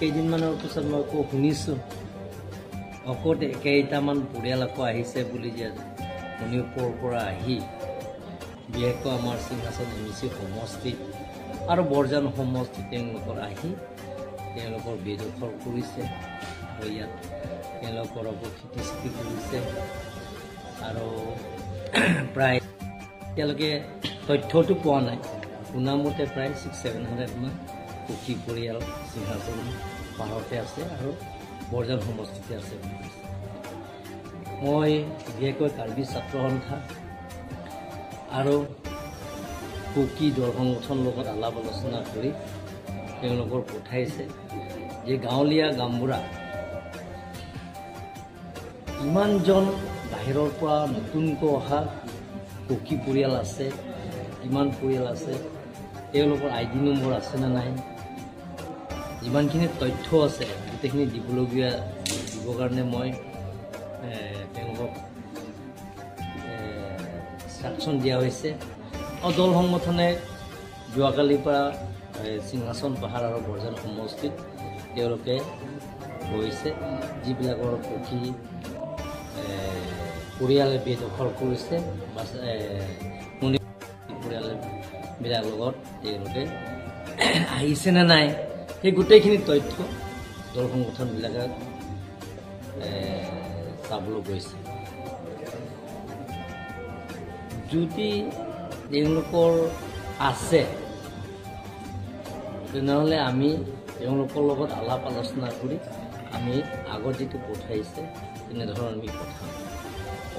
কেইদিনমানৰ পিছত মই আকৌ শুনিছোঁ অকল কেইটামান পৰিয়াল আকৌ আহিছে বুলি যে মণিপুৰৰ পৰা আহি বিশেষকৈ আমাৰ সিংহাসন MIC সমষ্টি আৰু বৰজান সমষ্টি তেওঁলোকৰ আহি তেওঁলোকৰ বেদখল কৰিছে আৰু ইয়াত তেওঁলোকৰ আকৌ খেতি কৰিছে আৰু প্ৰায় তেওঁলোকে তথ্যটো পোৱা নাই শুনামতে প্ৰায় 600-700 মান কুকি পৰিয়াল সিংহাসন পাহাৰতে আছে আৰু বৰজান সমষ্টিতে আছে মই বিশেষকৈ কাৰ্বি ছাত্ৰ সন্থা আৰু কুকি দল সংগঠনৰ লগত আলাপ আলোচনা কৰি তেওঁলোকৰ পঠাইছে যে গাঁৱলীয়া গামবুঢ়া ইমানজন বাহিৰৰ পৰা নতুনকৈ অহা কুকি পৰিয়াল আছে কিমান পৰিয়াল আছে তেওঁলোকৰ ID নম্বৰ আছে নে নাই যিমানখিনি তথ্য আছে গোটেইখিনি দিবৰ কাৰণে মই তেওঁলোকক ইনষ্ট্ৰাকশ্যন দিয়া হৈছে দল সংগঠনে যোৱাকালিৰ পৰা সিংহাসন পাহাৰ আৰু বৰজান সমষ্টিত তেওঁলোকে গৈছে যিবিলাকৰ কুকি পৰিয়ালে বেদখল কৰিছে পৰিয়ালবিলাকৰ লগত তেওঁলোকে আহিছে নে নাই সেই গোটেইখিনি তথ্য দল সংগঠনবিলাকে চাবলৈ গৈছে যদি তেওঁলোকৰ আছে তেনেহ'লে আমি তেওঁলোকৰ লগত আলাপ আলোচনা কৰি আমি আগত যিটো পঠাইছে তেনেধৰণৰ আমি পঠাম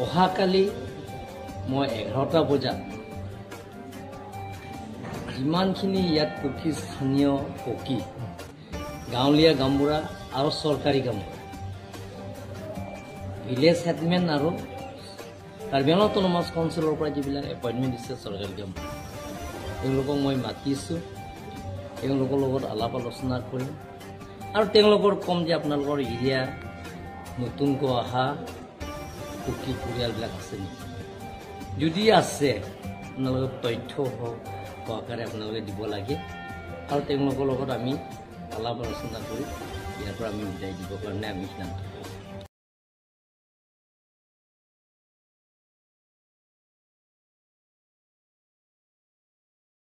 অহাকালি মই 11টা বজাত যিমানখিনি ইয়াত কুকি স্থানীয় কুকি গাঁৱলীয়া গামবুঢ়া আৰু চৰকাৰী গামবুঢ়া ভিলেজ হেডমেন আৰু কাৰ্বি আংলং অট'নমাছ কাউন্সিলৰ পৰা যিবিলাক এপইণ্টমেণ্ট দিছে চৰকাৰী গামবুঢ়া তেওঁলোকক মই মাতিছোঁ তেওঁলোকৰ লগত আলাপ আলোচনা কৰিম আৰু তেওঁলোকৰ কম যে আপোনালোকৰ এৰিয়া নতুনকৈ অহা কুকি পৰিয়ালবিলাক আছে নেকি যদি আছে আপোনালোকৰ তথ্য হওক সহকাৰে আপোনালোকে দিব লাগে আৰু তেওঁলোকৰ লগত আমি আলাপ আলোচনা কৰি ইয়াৰ পৰা আমি বিদায় দিবৰ কাৰণে আমি সিদ্ধান্ত